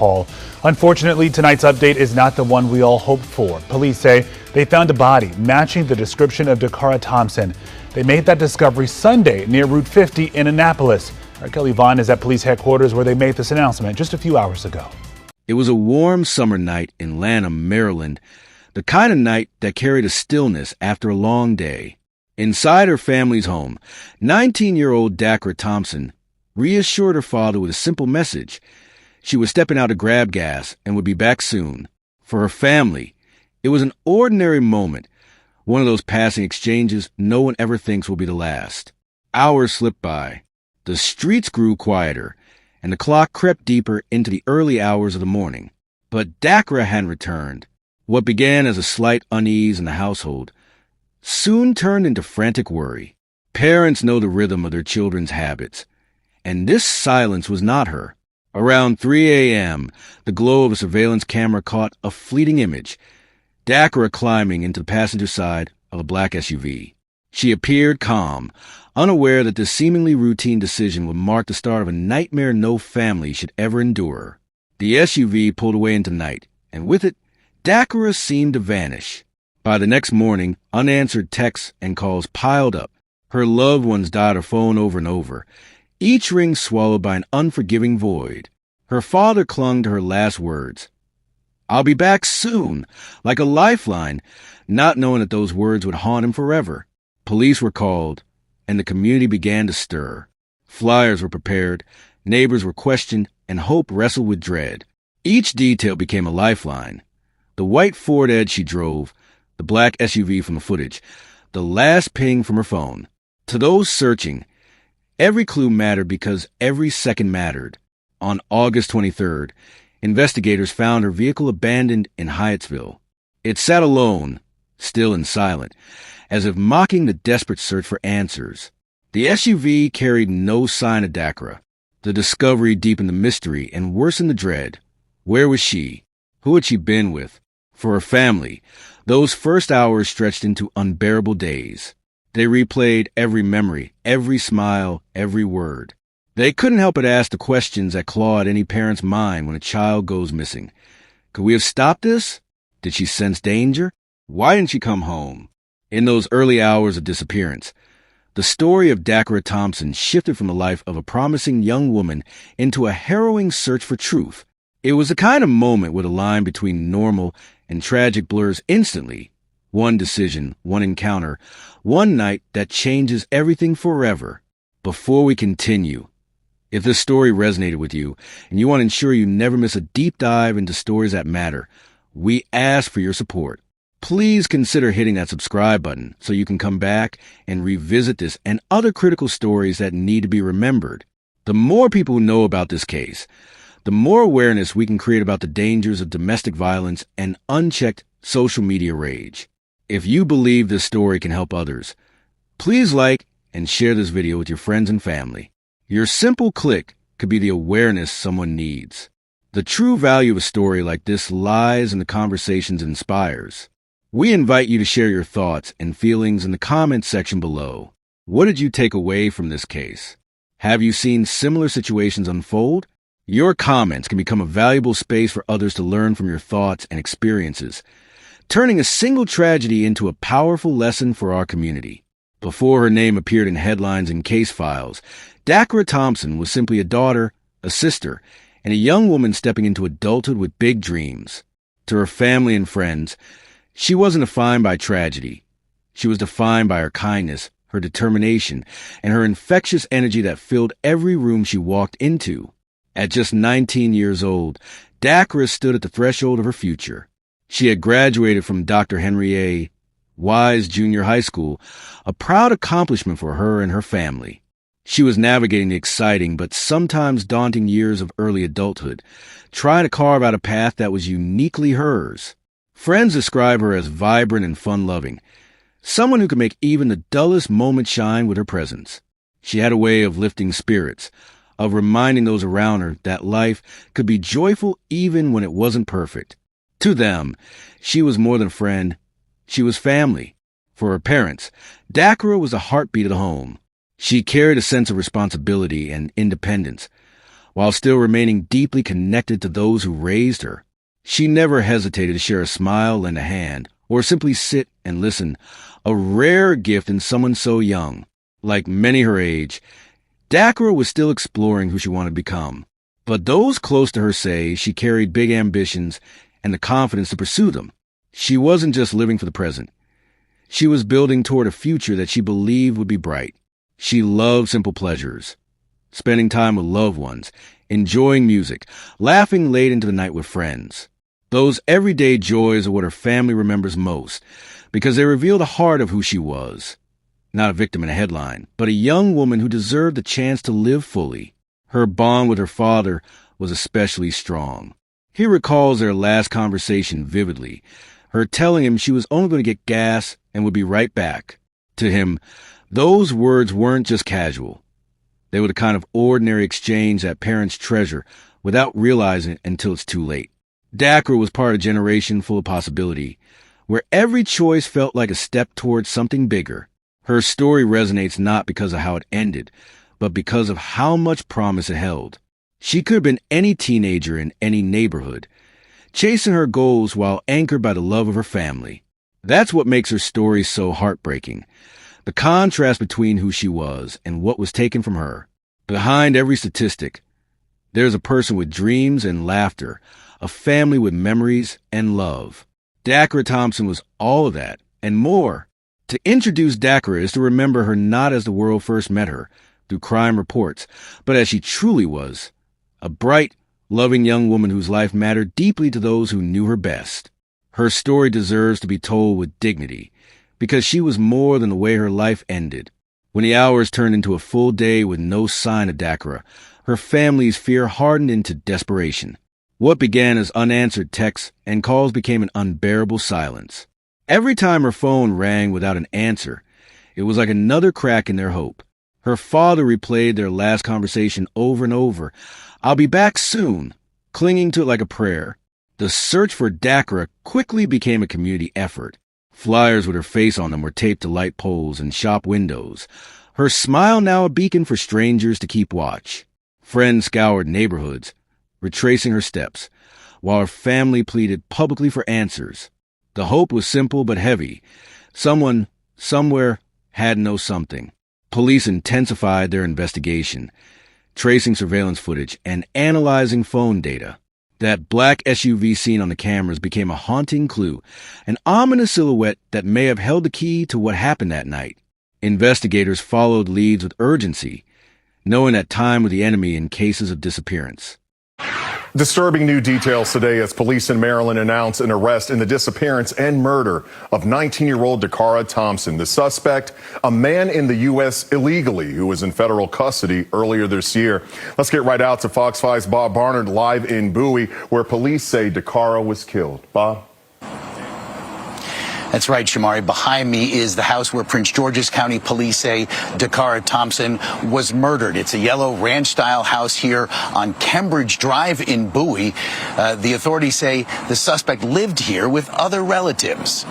Paul. Unfortunately, tonight's update is not the one we all hoped for. Police say they found a body matching the description of Dacara Thompson. They made that discovery Sunday near Route 50 in Annapolis. Our Kelly Vaughn is at police headquarters where they made this announcement just a few hours ago. It was a warm summer night in Lanham, Maryland, the kind of night that carried a stillness after a long day. Inside her family's home, 19-year-old Dacara Thompson reassured her father with a simple message. She was stepping out to grab gas and would be back soon. For her family, it was an ordinary moment, one of those passing exchanges no one ever thinks will be the last. Hours slipped by. The streets grew quieter, and the clock crept deeper into the early hours of the morning. But Dacara hadn't returned. What began as a slight unease in the household soon turned into frantic worry. Parents know the rhythm of their children's habits, and this silence was not her. Around 3 a.m., the glow of a surveillance camera caught a fleeting image. Dacara climbing into the passenger side of a black SUV. She appeared calm, unaware that this seemingly routine decision would mark the start of a nightmare no family should ever endure. The SUV pulled away into night, and with it, Dacara seemed to vanish. By the next morning, unanswered texts and calls piled up. Her loved ones dialed her phone over and over, each ring swallowed by an unforgiving void. Her father clung to her last words. "I'll be back soon," like a lifeline, not knowing that those words would haunt him forever. Police were called, and the community began to stir. Flyers were prepared, neighbors were questioned, and hope wrestled with dread. Each detail became a lifeline. The white Ford Edge she drove, the black SUV from the footage, the last ping from her phone. To those searching, every clue mattered because every second mattered. On August 23rd, investigators found her vehicle abandoned in Hyattsville. It sat alone, still and silent, as if mocking the desperate search for answers. The SUV carried no sign of Dacara. The discovery deepened the mystery and worsened the dread. Where was she? Who had she been with? For her family, those first hours stretched into unbearable days. They replayed every memory, every smile, every word. They couldn't help but ask the questions that claw at any parent's mind when a child goes missing. Could we have stopped this? Did she sense danger? Why didn't she come home? In those early hours of disappearance, the story of Dacara Thompson shifted from the life of a promising young woman into a harrowing search for truth. It was the kind of moment where the line between normal and tragic blurs instantly. One decision, one encounter, one night that changes everything forever. Before we continue, if this story resonated with you and you want to ensure you never miss a deep dive into stories that matter, we ask for your support. Please consider hitting that subscribe button so you can come back and revisit this and other critical stories that need to be remembered. The more people know about this case, the more awareness we can create about the dangers of domestic violence and unchecked social media rage. If you believe this story can help others, please like and share this video with your friends and family. Your simple click could be the awareness someone needs. The true value of a story like this lies in the conversations it inspires. We invite you to share your thoughts and feelings in the comments section below. What did you take away from this case? Have you seen similar situations unfold? Your comments can become a valuable space for others to learn from your thoughts and experiences, turning a single tragedy into a powerful lesson for our community. Before her name appeared in headlines and case files, Dacara Thompson was simply a daughter, a sister, and a young woman stepping into adulthood with big dreams. To her family and friends, she wasn't defined by tragedy. She was defined by her kindness, her determination, and her infectious energy that filled every room she walked into. At just 19 years old, Dacara stood at the threshold of her future. She had graduated from Dr. Henry A. Wise Junior High School, a proud accomplishment for her and her family. She was navigating the exciting but sometimes daunting years of early adulthood, trying to carve out a path that was uniquely hers. Friends describe her as vibrant and fun-loving, someone who could make even the dullest moment shine with her presence. She had a way of lifting spirits, of reminding those around her that life could be joyful even when it wasn't perfect. To them, she was more than a friend. She was family. For her parents, Dacara was the heartbeat of the home. She carried a sense of responsibility and independence, while still remaining deeply connected to those who raised her. She never hesitated to share a smile, lend a hand, or simply sit and listen, a rare gift in someone so young. Like many her age, Dacara was still exploring who she wanted to become. But those close to her say she carried big ambitions and the confidence to pursue them. She wasn't just living for the present. She was building toward a future that she believed would be bright. She loved simple pleasures, spending time with loved ones, enjoying music, laughing late into the night with friends. Those everyday joys are what her family remembers most, because they reveal the heart of who she was. Not a victim in a headline, but a young woman who deserved the chance to live fully. Her bond with her father was especially strong. He recalls their last conversation vividly, her telling him she was only going to get gas and would be right back. To him, those words weren't just casual. They were the kind of ordinary exchange that parents treasure without realizing it until it's too late. Dacara was part of a generation full of possibility, where every choice felt like a step towards something bigger. Her story resonates not because of how it ended, but because of how much promise it held. She could have been any teenager in any neighborhood, chasing her goals while anchored by the love of her family. That's what makes her story so heartbreaking. The contrast between who she was and what was taken from her. Behind every statistic, there's a person with dreams and laughter, a family with memories and love. Dacara Thompson was all of that and more. To introduce Dacara is to remember her not as the world first met her, through crime reports, but as she truly was, a bright, loving young woman whose life mattered deeply to those who knew her best. Her story deserves to be told with dignity, because she was more than the way her life ended. When the hours turned into a full day with no sign of Dacara, her family's fear hardened into desperation. What began as unanswered texts and calls became an unbearable silence. Every time her phone rang without an answer, it was like another crack in their hope. Her father replayed their last conversation over and over. "I'll be back soon," clinging to it like a prayer. The search for Dacara quickly became a community effort. Flyers with her face on them were taped to light poles and shop windows. Her smile now a beacon for strangers to keep watch. Friends scoured neighborhoods, retracing her steps, while her family pleaded publicly for answers. The hope was simple but heavy. Someone, somewhere, had to know something. Police intensified their investigation, tracing surveillance footage and analyzing phone data. That black SUV seen on the cameras became a haunting clue, an ominous silhouette that may have held the key to what happened that night. Investigators followed leads with urgency, knowing that time was the enemy in cases of disappearance. Disturbing new details today as police in Maryland announce an arrest in the disappearance and murder of 19-year-old Dacara Thompson. The suspect, a man in the U.S. illegally who was in federal custody earlier this year. Let's get right out to Fox 5's Bob Barnard live in Bowie, where police say Dacara was killed. Bob? That's right, Shamari. Behind me is the house where Prince George's County police say Dacara Thompson was murdered. It's a yellow ranch-style house here on Cambridge Drive in Bowie. The authorities say the suspect lived here with other relatives.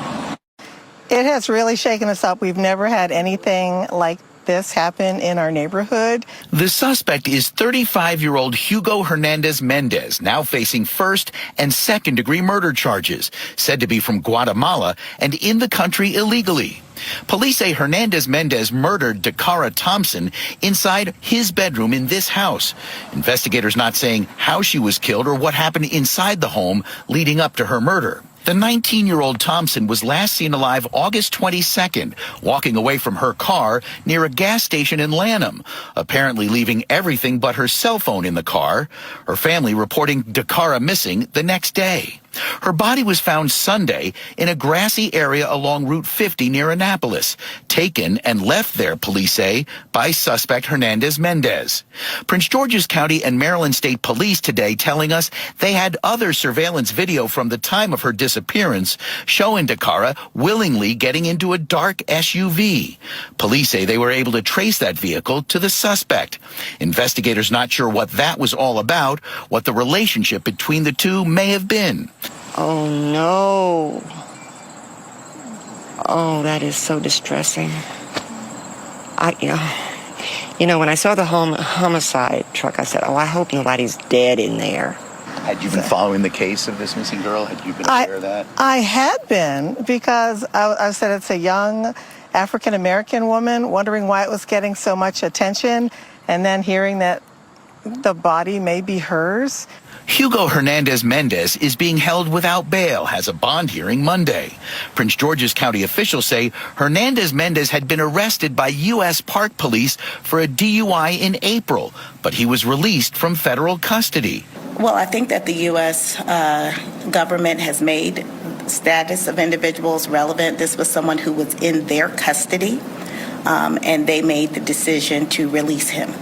It has really shaken us up. We've never had anything like this happen in our neighborhood. The suspect is 35-year-old Hugo Hernandez Mendez, now facing first and second-degree murder charges, said to be from Guatemala and in the country illegally. Police say Hernandez Mendez murdered Dacara Thompson inside his bedroom in this house. Investigators not saying how she was killed or what happened inside the home leading up to her murder. The 19-year-old Thompson was last seen alive August 22nd, walking away from her car near a gas station in Lanham, apparently leaving everything but her cell phone in the car. Her family reporting Dacara missing the next day. Her body was found Sunday in a grassy area along Route 50 near Annapolis, taken and left there, police say, by suspect Hernandez Mendez. Prince George's County and Maryland State Police today telling us they had other surveillance video from the time of her disappearance showing Dacara willingly getting into a dark SUV. Police say they were able to trace that vehicle to the suspect. Investigators not sure what that was all about, what the relationship between the two may have been. Oh, no. Oh, that is so distressing. You know, when I saw the homicide truck, I said, oh, I hope nobody's dead in there. Had you been following the case of this missing girl? Had you been aware of that? I had been, because I said it's a young African-American woman, wondering why it was getting so much attention, and then hearing that the body may be hers. Hugo Hernandez Mendez is being held without bail, has a bond hearing Monday. Prince George's County officials say Hernandez Mendez had been arrested by U.S. Park Police for a DUI in April, but he was released from federal custody. Well, I think that the U.S. Government has made status of individuals relevant. This was someone who was in their custody, and they made the decision to release him.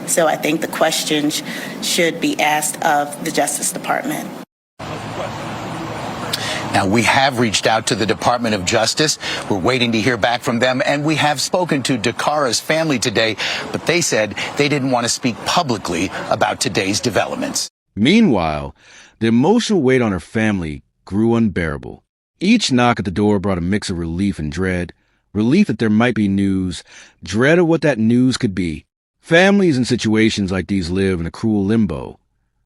So I think the questions should be asked of the Justice Department. Now, we have reached out to the Department of Justice. We're waiting to hear back from them, and we have spoken to Dacara's family today, but they said they didn't want to speak publicly about today's developments. Meanwhile, the emotional weight on her family grew unbearable. Each knock at the door brought a mix of relief and dread. Relief that there might be news, dread of what that news could be. Families in situations like these live in a cruel limbo,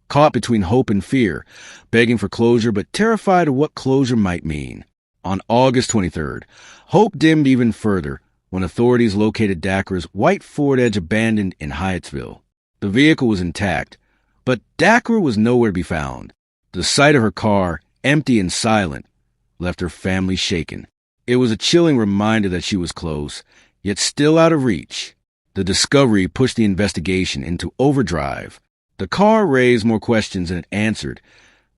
caught between hope and fear, begging for closure but terrified of what closure might mean. On August 23rd, hope dimmed even further when authorities located Dacara's white Ford Edge abandoned in Hyattsville. The vehicle was intact, but Dacara was nowhere to be found. The sight of her car, empty and silent, left her family shaken. It was a chilling reminder that she was close, yet still out of reach. The discovery pushed the investigation into overdrive. The car raised more questions than it answered.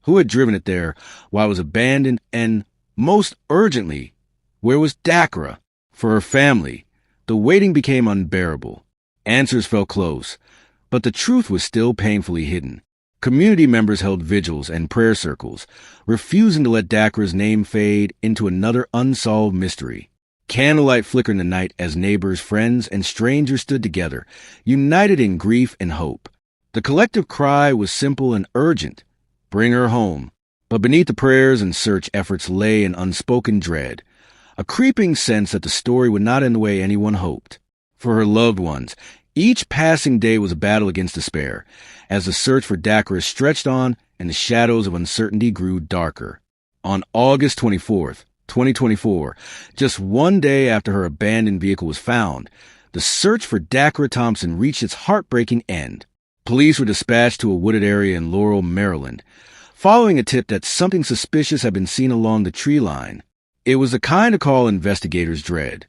Who had driven it there, why it was abandoned, and, most urgently, where was Dacara? For her family, the waiting became unbearable. Answers fell close, but the truth was still painfully hidden. Community members held vigils and prayer circles, refusing to let Dacara's name fade into another unsolved mystery. Candlelight flickered in the night as neighbors, friends, and strangers stood together, united in grief and hope. The collective cry was simple and urgent: bring her home. But beneath the prayers and search efforts lay an unspoken dread, a creeping sense that the story would not end the way anyone hoped. For her loved ones, each passing day was a battle against despair, as the search for Dacara stretched on and the shadows of uncertainty grew darker. On August 24th, 2024, just one day after her abandoned vehicle was found, the search for Dacara Thompson reached its heartbreaking end. Police were dispatched to a wooded area in Laurel, Maryland, following a tip that something suspicious had been seen along the tree line. It was the kind of call investigators dread,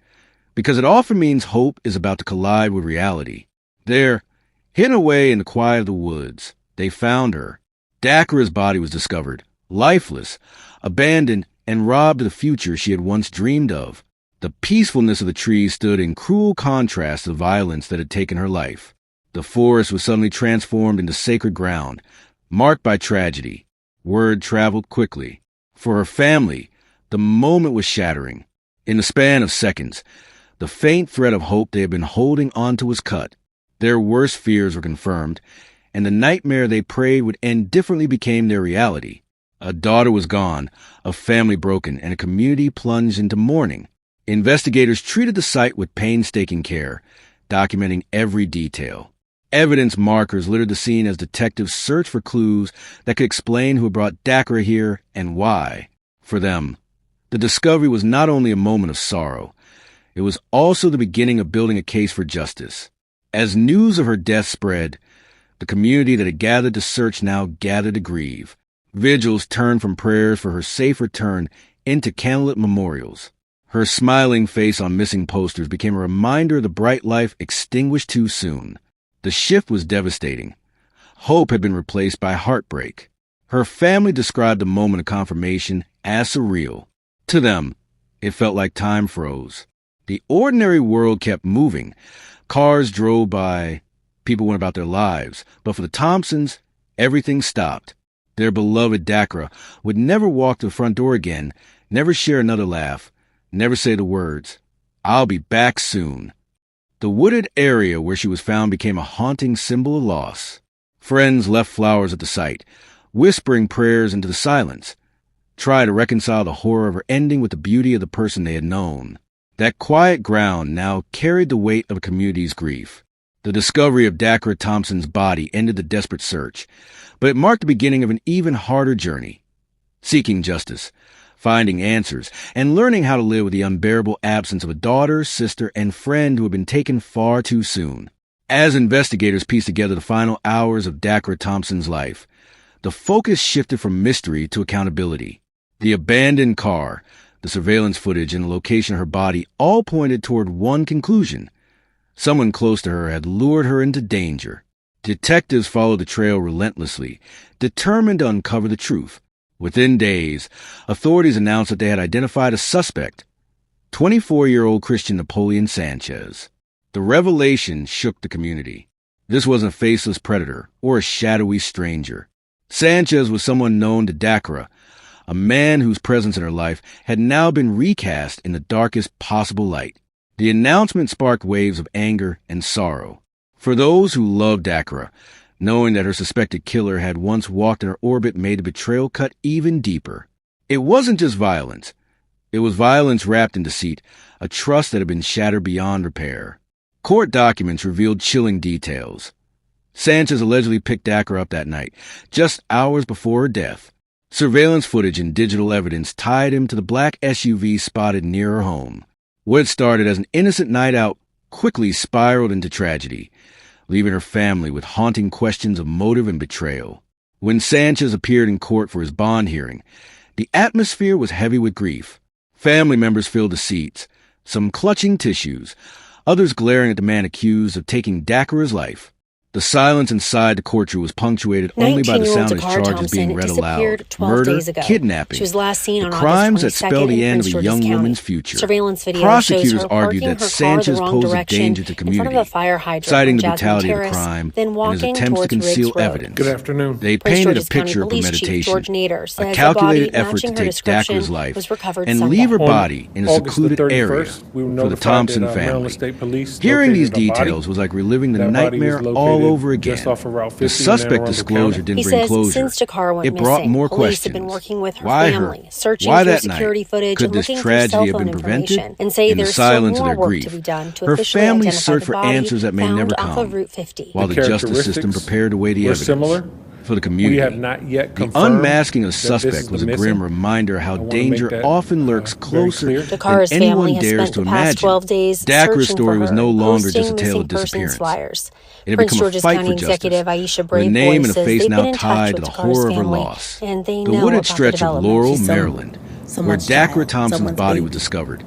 because it often means hope is about to collide with reality. There, hidden away in the quiet of the woods, they found her. Dacara's body was discovered, lifeless, abandoned, and robbed of the future she had once dreamed of. The peacefulness of the trees stood in cruel contrast to the violence that had taken her life. The forest was suddenly transformed into sacred ground, marked by tragedy. Word traveled quickly. For her family, the moment was shattering. In the span of seconds, the faint thread of hope they had been holding onto was cut. Their worst fears were confirmed, and the nightmare they prayed would end differently became their reality. A daughter was gone, a family broken, and a community plunged into mourning. Investigators treated the site with painstaking care, documenting every detail. Evidence markers littered the scene as detectives searched for clues that could explain who had brought Dacara here and why. For them, the discovery was not only a moment of sorrow, it was also the beginning of building a case for justice. As news of her death spread, the community that had gathered to search now gathered to grieve. Vigils turned from prayers for her safe return into candlelit memorials. Her smiling face on missing posters became a reminder of the bright life extinguished too soon. The shift was devastating. Hope had been replaced by heartbreak. Her family described the moment of confirmation as surreal. To them, it felt like time froze. The ordinary world kept moving. Cars drove by, people went about their lives. But for the Thompsons, everything stopped. Their beloved Dacara would never walk to the front door again, never share another laugh, never say the words, "I'll be back soon." The wooded area where she was found became a haunting symbol of loss. Friends left flowers at the site, whispering prayers into the silence, tried to reconcile the horror of her ending with the beauty of the person they had known. That quiet ground now carried the weight of a community's grief. The discovery of Dacara Thompson's body ended the desperate search, but it marked the beginning of an even harder journey. Seeking justice, finding answers, and learning how to live with the unbearable absence of a daughter, sister, and friend who had been taken far too soon. As investigators pieced together the final hours of Dacara Thompson's life, the focus shifted from mystery to accountability. The abandoned car, the surveillance footage, and the location of her body all pointed toward one conclusion. Someone close to her had lured her into danger. Detectives followed the trail relentlessly, determined to uncover the truth. Within days, authorities announced that they had identified a suspect, 24-year-old Christian Napoleon Sanchez. The revelation shook the community. This wasn't a faceless predator or a shadowy stranger. Sanchez was someone known to Dacara, a man whose presence in her life had now been recast in the darkest possible light. The announcement sparked waves of anger and sorrow. For those who loved Dacara, knowing that her suspected killer had once walked in her orbit made the betrayal cut even deeper. It wasn't just violence. It was violence wrapped in deceit, a trust that had been shattered beyond repair. Court documents revealed chilling details. Sanchez allegedly picked Dacara up that night, just hours before her death. Surveillance footage and digital evidence tied him to the black SUV spotted near her home. What started as an innocent night out quickly spiraled into tragedy, leaving her family with haunting questions of motive and betrayal. When Sanchez appeared in court for his bond hearing, the atmosphere was heavy with grief. Family members filled the seats, some clutching tissues, others glaring at the man accused of taking Dacara's life. The silence inside the courtroom was punctuated only by the sound of his charges being read aloud. Murder, kidnapping, she was last seen on the crimes that August 22nd spell the in end of Prince a George's young County. woman's future. Surveillance video Prosecutors shows her argued parking that her Sanchez car the wrong posed a direction danger to the in front community, of a fire hydrant citing on the Jasmine brutality of the Terrace, crime then and his walking attempts to towards conceal Riggs Road. evidence. Good afternoon. They Prince painted a George's County picture of Police Chief premeditation, George Nader says a the calculated body effort to matching her take description Dacara's life was recovered and Sunday. leave her body in a August the secluded 31st, area we were for the notified Thompson that, Maryland family. State Police Hearing these located a body. details was like reliving the That body nightmare was all located over again. just off of Route 50 The in suspect Anne Arundel disclosure County. didn't He bring says closure. since Dacara went It brought missing, more police questions. have been working with her Why family, her? searching Why through that security night? footage Could and this looking through tragedy cell have phone been prevented? information, and say In the there's still silence of more their work grief, to be done to her officially family identify searched the for body answers that may found never off come, of Route 50. while the justice system prepared to weigh the were evidence. similar. For the community, We have not yet the confirmed unmasking of the that this suspect is was the a grim missing. reminder how I wanna danger make that, often lurks very closer clear. than Dacara's anyone family has dares spent to the past imagine. 12 days Dacara's searching story for was her, no longer just a posting tale of missing persons disappearance. flyers. It had Prince become a George's fight County for justice, Executive Aisha with a Brave name and a says face they've now been in touch tied to with the Dacara's horror of her family, loss. and they The know wooded about stretch the of development. Laurel, She's Maryland, where someone's Dacara child, Thompson's someone's body baby. was discovered,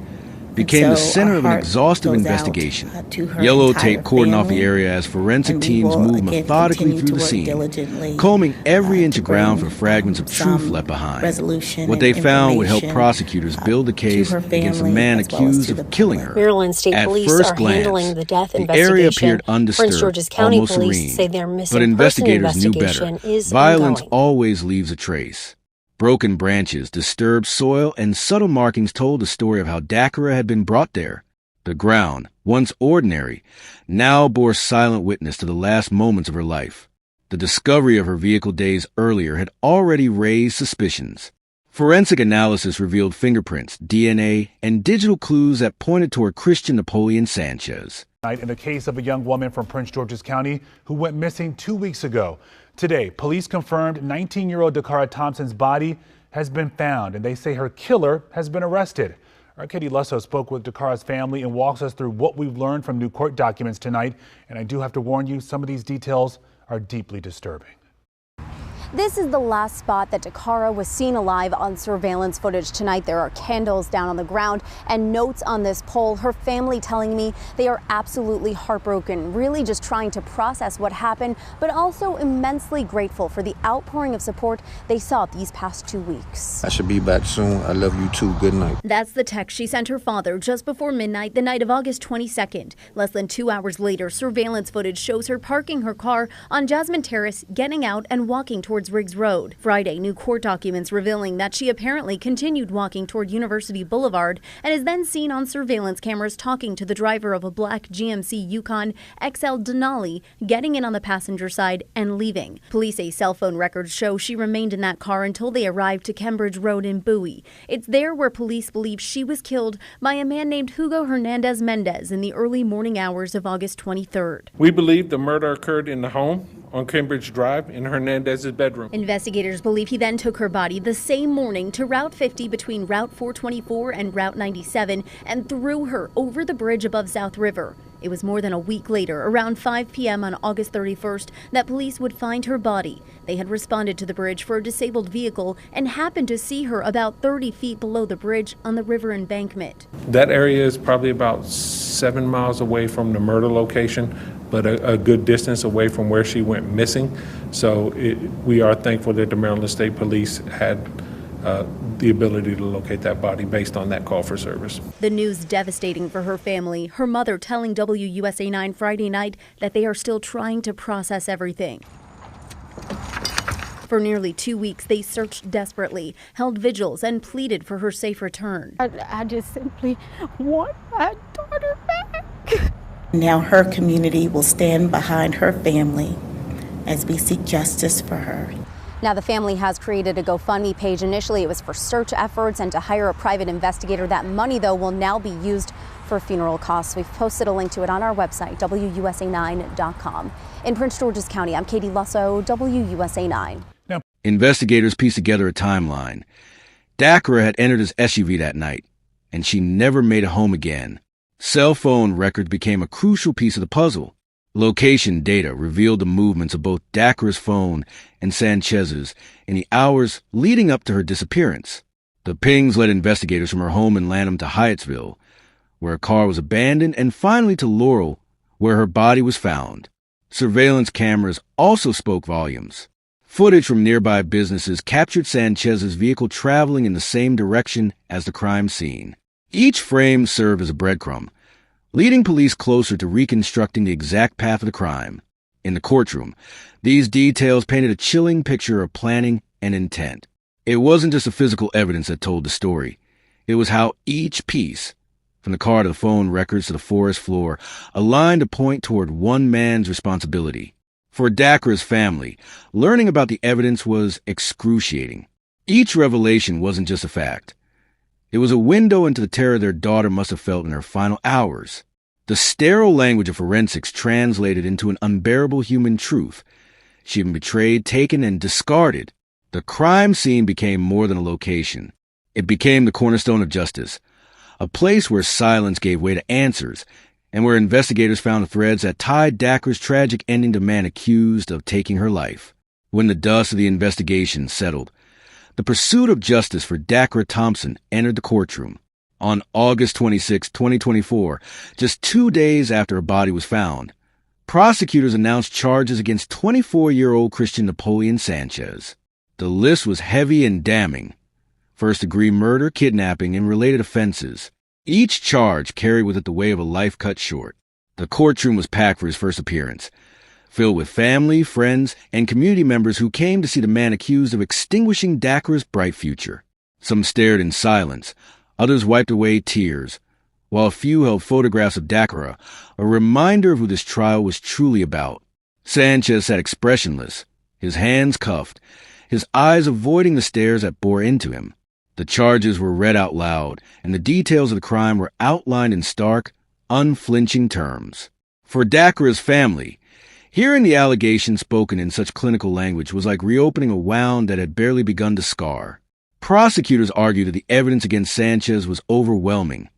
became the so center our of an heart exhaustive goes out, investigation. to her Yellow entire tape cordoned off the family, area as forensic and we teams will, moved again, methodically continue through to the work scene, diligently, combing every inch to of ground for bring, fragments of truth some left behind. resolution What they and found would help information, prosecutors build the case her against a family man as well as accused to the of killing public. her. Maryland State At Police first are glance, handling the death the investigation. area appeared undisturbed, Prince George's County almost Police serene. say their missing But person investigators knew investigation better. is Violence ongoing. always leaves a trace. Broken branches, disturbed soil, and subtle markings told the story of how Dacara had been brought there. The ground, once ordinary, now bore silent witness to the last moments of her life. The discovery of her vehicle days earlier had already raised suspicions. Forensic analysis revealed fingerprints, DNA, and digital clues that pointed toward Christian Napoleon Sanchez. In the case of a young woman from Prince George's County who went missing 2 weeks ago. Today, police confirmed 19-year-old Dacara Thompson's body has been found, and they say her killer has been arrested. Our Katie Lusso spoke with Dacara's family and walks us through what we've learned from new court documents tonight. And I do have to warn you, some of these details are deeply disturbing. This is the last spot that Dacara was seen alive on surveillance footage tonight. There are candles down on the ground and notes on this pole. Her family telling me they are absolutely heartbroken, really just trying to process what happened, but also immensely grateful for the outpouring of support they saw these past 2 weeks. I should be back soon. I love you too. Good night. That's the text she sent her father just before midnight, the night of August 22nd. Less than 2 hours later, surveillance footage shows her parking her car on Jasmine Terrace, getting out and walking towards towards Riggs Road. Friday, new court documents revealing that she apparently continued walking toward University Boulevard and is then seen on surveillance cameras talking to the driver of a black GMC Yukon XL Denali, getting in on the passenger side and leaving. Police say cell phone records show she remained in that car until they arrived to Cambridge Road in Bowie. It's there where police believe she was killed by a man named Hugo Hernandez Mendez in the early morning hours of August 23rd. We believe the murder occurred in the home on Cambridge Drive in Hernandez's bedroom. Investigators believe he then took her body the same morning to Route 50 between Route 424 and Route 97 and threw her over the bridge above South River. It was more than a week later, around 5 p.m. on August 31st, that police would find her body. They had responded to the bridge for a disabled vehicle and happened to see her about 30 feet below the bridge on the river embankment. That area is probably about 7 miles away from the murder location, but a good distance away from where she went missing. So we are thankful that the Maryland State Police had the ability to locate that body based on that call for service. The news devastating for her family, her mother telling WUSA 9 Friday night that they are still trying to process everything. For nearly 2 weeks, they searched desperately, held vigils, and pleaded for her safe return. I just simply want my daughter back. Now her community will stand behind her family as we seek justice for her. Now, the family has created a GoFundMe page. Initially, it was for search efforts and to hire a private investigator. That money, though, will now be used for funeral costs. We've posted a link to it on our website, WUSA9.com. In Prince George's County, I'm Katie Lusso, WUSA 9. Investigators pieced together a timeline. Dacara had entered his SUV that night, and she never made it home again. Cell phone records became a crucial piece of the puzzle. Location data revealed the movements of both Dacara's phone and Sanchez's in the hours leading up to her disappearance. The pings led investigators from her home in Lanham to Hyattsville, where her car was abandoned, and finally to Laurel, where her body was found. Surveillance cameras also spoke volumes. Footage from nearby businesses captured Sanchez's vehicle traveling in the same direction as the crime scene. Each frame served as a breadcrumb, leading police closer to reconstructing the exact path of the crime. In the courtroom, these details painted a chilling picture of planning and intent. It wasn't just the physical evidence that told the story. It was how each piece, from the car to the phone records to the forest floor, aligned to point toward one man's responsibility. For Dacara's family, learning about the evidence was excruciating. Each revelation wasn't just a fact. It was a window into the terror their daughter must have felt in her final hours. The sterile language of forensics translated into an unbearable human truth. She'd been betrayed, taken, and discarded. The crime scene became more than a location. It became the cornerstone of justice, a place where silence gave way to answers, and where investigators found the threads that tied Dacara's tragic ending to man accused of taking her life. When the dust of the investigation settled, the pursuit of justice for Dacara Thompson entered the courtroom. On August 26, 2024, just 2 days after her body was found, prosecutors announced charges against 24-year-old Christian Napoleon Sanchez. The list was heavy and damning. First-degree murder, kidnapping, and related offenses. Each charge carried with it the weight of a life cut short. The courtroom was packed for his first appearance, filled with family, friends, and community members who came to see the man accused of extinguishing Dacara's bright future. Some stared in silence, others wiped away tears, while a few held photographs of Dacara, a reminder of who this trial was truly about. Sanchez sat expressionless, his hands cuffed, his eyes avoiding the stares that bore into him. The charges were read out loud, and the details of the crime were outlined in stark, unflinching terms. For Dacara's family, hearing the allegations spoken in such clinical language was like reopening a wound that had barely begun to scar. Prosecutors argued that the evidence against Sanchez was overwhelming.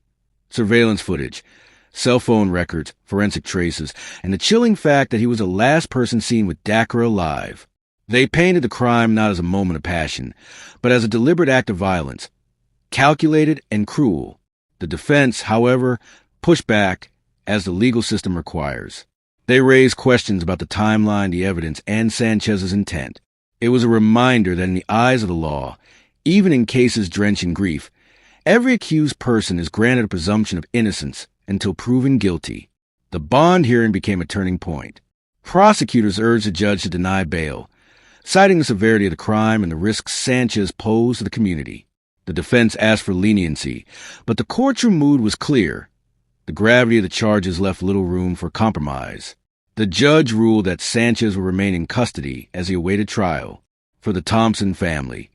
Surveillance footage, cell phone records, forensic traces, and the chilling fact that he was the last person seen with Dacara alive. They painted the crime not as a moment of passion, but as a deliberate act of violence, calculated and cruel. The defense, however, pushed back, as the legal system requires. They raised questions about the timeline, the evidence, and Sanchez's intent. It was a reminder that in the eyes of the law, even in cases drenched in grief, every accused person is granted a presumption of innocence until proven guilty. The bond hearing became a turning point. Prosecutors urged the judge to deny bail, citing the severity of the crime and the risks Sanchez posed to the community. The defense asked for leniency, but the courtroom mood was clear. The gravity of the charges left little room for compromise. The judge ruled that Sanchez would remain in custody as he awaited trial. For the Thompson family,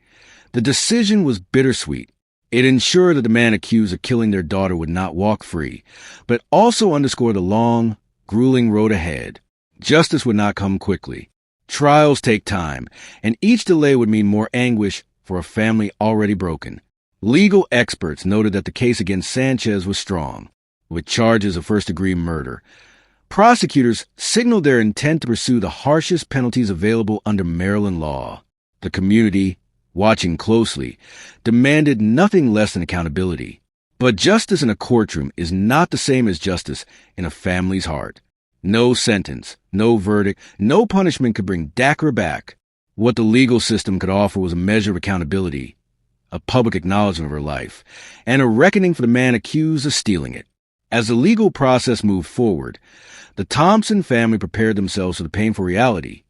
the decision was bittersweet. It ensured that the man accused of killing their daughter would not walk free, but also underscored the long, grueling road ahead. Justice would not come quickly. Trials take time, and each delay would mean more anguish for a family already broken. Legal experts noted that the case against Sanchez was strong, with charges of first-degree murder. Prosecutors signaled their intent to pursue the harshest penalties available under Maryland law. The community, watching closely, demanded nothing less than accountability. But justice in a courtroom is not the same as justice in a family's heart. No sentence, no verdict, no punishment could bring Dacara back. What the legal system could offer was a measure of accountability, a public acknowledgement of her life, and a reckoning for the man accused of stealing it. As the legal process moved forward, the Thompson family prepared themselves for the painful reality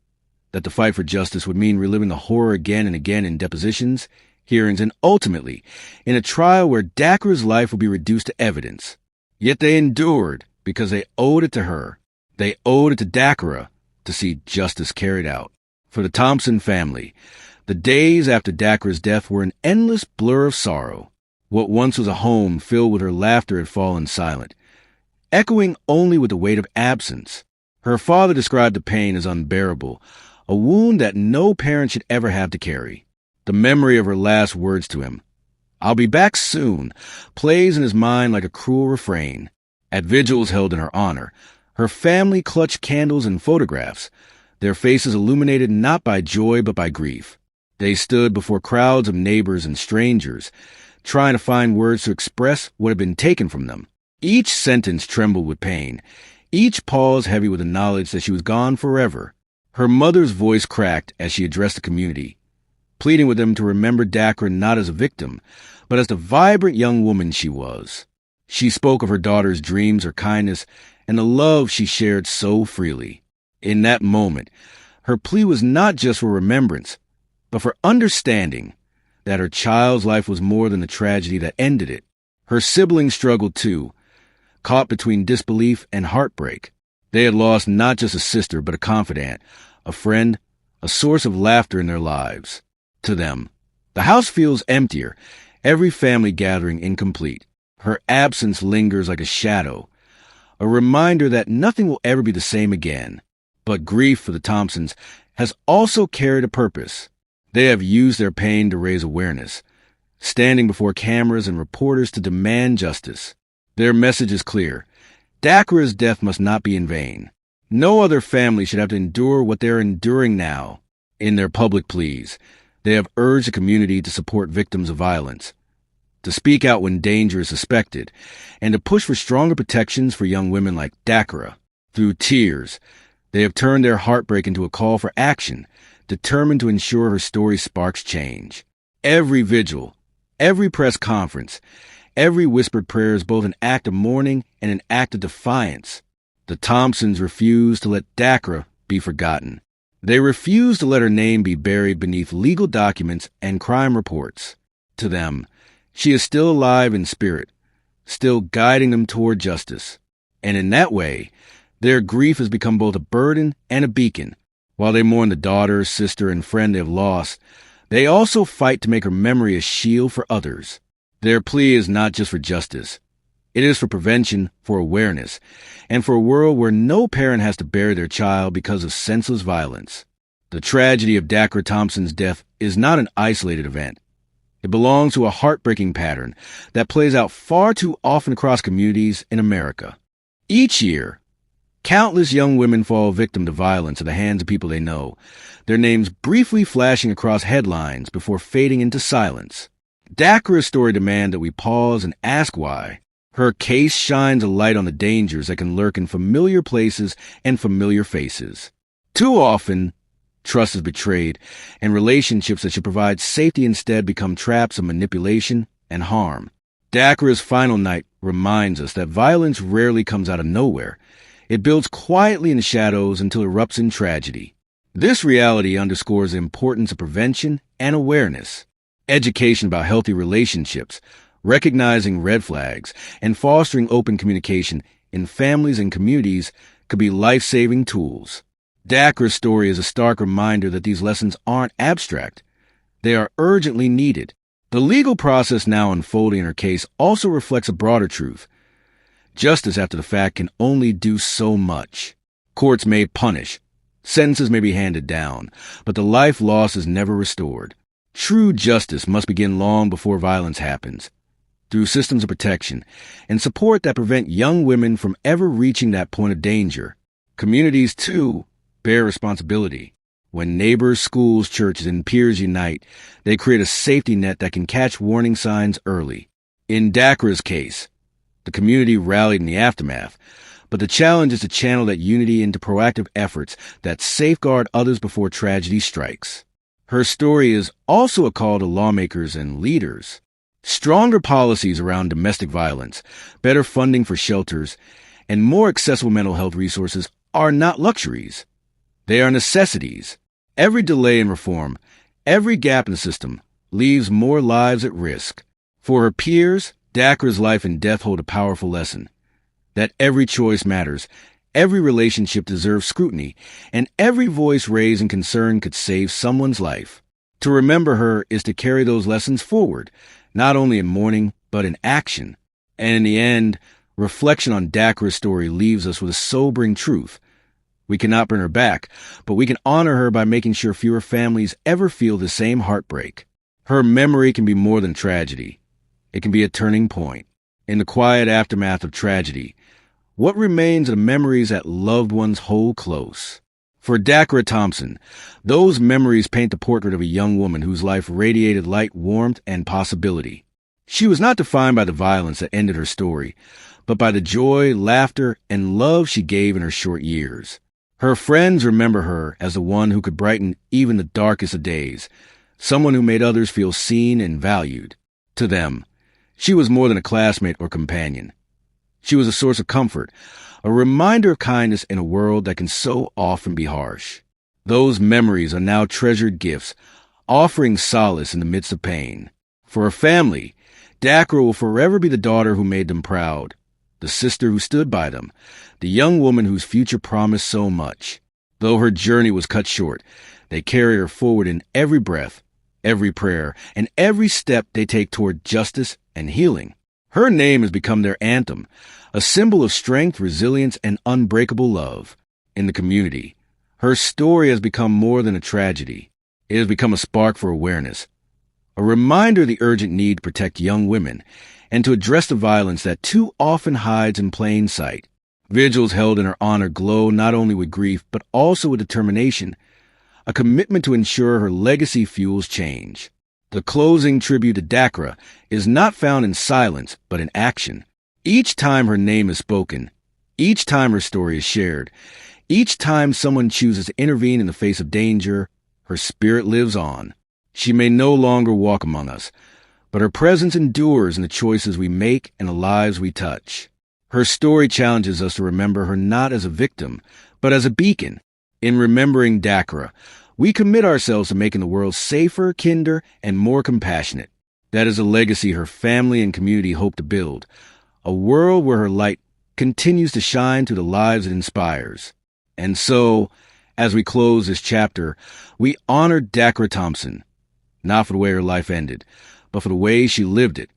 that the fight for justice would mean reliving the horror again and again in depositions, hearings, and ultimately in a trial where Dacara's life would be reduced to evidence. Yet they endured because they owed it to her. They owed it to Dacara to see justice carried out. For the Thompson family, the days after Dacara's death were an endless blur of sorrow. What once was a home filled with her laughter had fallen silent, echoing only with the weight of absence. Her father described the pain as unbearable, a wound that no parent should ever have to carry. The memory of her last words to him, "I'll be back soon," plays in his mind like a cruel refrain. At vigils held in her honor, her family clutched candles and photographs, their faces illuminated not by joy but by grief. They stood before crowds of neighbors and strangers, trying to find words to express what had been taken from them. Each sentence trembled with pain, each pause heavy with the knowledge that she was gone forever. Her mother's voice cracked as she addressed the community, pleading with them to remember Dacara not as a victim, but as the vibrant young woman she was. She spoke of her daughter's dreams, her kindness, and the love she shared so freely. In that moment, her plea was not just for remembrance, but for understanding that her child's life was more than the tragedy that ended it. Her siblings struggled too, caught between disbelief and heartbreak. They had lost not just a sister, but a confidant, a friend, a source of laughter in their lives. To them, the house feels emptier, every family gathering incomplete. Her absence lingers like a shadow, a reminder that nothing will ever be the same again. But grief for the Thompsons has also carried a purpose. They have used their pain to raise awareness, standing before cameras and reporters to demand justice. Their message is clear. Dacara's death must not be in vain. No other family should have to endure what they are enduring now. In their public pleas, they have urged the community to support victims of violence, to speak out when danger is suspected, and to push for stronger protections for young women like Dacara. Through tears, they have turned their heartbreak into a call for action, determined to ensure her story sparks change. Every vigil, every press conference, every whispered prayer is both an act of mourning and an act of defiance. The Thompsons refuse to let Dacara be forgotten. They refuse to let her name be buried beneath legal documents and crime reports. To them, she is still alive in spirit, still guiding them toward justice. And in that way, their grief has become both a burden and a beacon. While they mourn the daughter, sister, and friend they have lost, they also fight to make her memory a shield for others. Their plea is not just for justice. It is for prevention, for awareness, and for a world where no parent has to bury their child because of senseless violence. The tragedy of Dacara Thompson's death is not an isolated event. It belongs to a heartbreaking pattern that plays out far too often across communities in America. Each year, countless young women fall victim to violence at the hands of people they know, their names briefly flashing across headlines before fading into silence. Dacara's story demands that we pause and ask why. Her case shines a light on the dangers that can lurk in familiar places and familiar faces. Too often, trust is betrayed, and relationships that should provide safety instead become traps of manipulation and harm. Dacara's final night reminds us that violence rarely comes out of nowhere. It builds quietly in the shadows until it erupts in tragedy. This reality underscores the importance of prevention and awareness. Education about healthy relationships, recognizing red flags, and fostering open communication in families and communities could be life-saving tools. Dacara's story is a stark reminder that these lessons aren't abstract. They are urgently needed. The legal process now unfolding in her case also reflects a broader truth. Justice after the fact can only do so much. Courts may punish, sentences may be handed down, but the life lost is never restored. True justice must begin long before violence happens, through systems of protection and support that prevent young women from ever reaching that point of danger. Communities, too, bear responsibility. When neighbors, schools, churches, and peers unite, they create a safety net that can catch warning signs early. In Dacara's case, the community rallied in the aftermath, but the challenge is to channel that unity into proactive efforts that safeguard others before tragedy strikes. Her story is also a call to lawmakers and leaders. Stronger policies around domestic violence, better funding for shelters, and more accessible mental health resources are not luxuries. They are necessities. Every delay in reform, every gap in the system, leaves more lives at risk. For her peers, Dacara's life and death hold a powerful lesson. That every choice matters, every relationship deserves scrutiny, and every voice raised in concern could save someone's life. To remember her is to carry those lessons forward, not only in mourning, but in action. And in the end, reflection on Dacara's story leaves us with a sobering truth. We cannot bring her back, but we can honor her by making sure fewer families ever feel the same heartbreak. Her memory can be more than tragedy. It can be a turning point. In the quiet aftermath of tragedy, what remains are the memories that loved ones hold close? For Dacara Thompson, those memories paint the portrait of a young woman whose life radiated light, warmth, and possibility. She was not defined by the violence that ended her story, but by the joy, laughter, and love she gave in her short years. Her friends remember her as the one who could brighten even the darkest of days, someone who made others feel seen and valued. To them, she was more than a classmate or companion. She was a source of comfort, a reminder of kindness in a world that can so often be harsh. Those memories are now treasured gifts, offering solace in the midst of pain. For her family, Dacara will forever be the daughter who made them proud, the sister who stood by them, the young woman whose future promised so much. Though her journey was cut short, they carry her forward in every breath, every prayer, and every step they take toward justice and healing. Her name has become their anthem, a symbol of strength, resilience, and unbreakable love. In the community, her story has become more than a tragedy. It has become a spark for awareness, a reminder of the urgent need to protect young women and to address the violence that too often hides in plain sight. Vigils held in her honor glow not only with grief but also with determination, a commitment to ensure her legacy fuels change. The closing tribute to Dacara is not found in silence but in action. Each time her name is spoken, each time her story is shared, each time someone chooses to intervene in the face of danger, her spirit lives on. She may no longer walk among us, but her presence endures in the choices we make and the lives we touch. Her story challenges us to remember her not as a victim, but as a beacon. In remembering Dacara, we commit ourselves to making the world safer, kinder, and more compassionate. That is a legacy her family and community hope to build, a world where her light continues to shine through the lives it inspires. And so, as we close this chapter, we honor Dacara Thompson, not for the way her life ended, but for the way she lived it,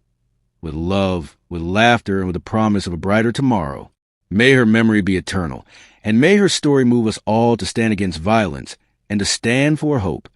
with love, with laughter, and with the promise of a brighter tomorrow. May her memory be eternal, and may her story move us all to stand against violence and to stand for hope.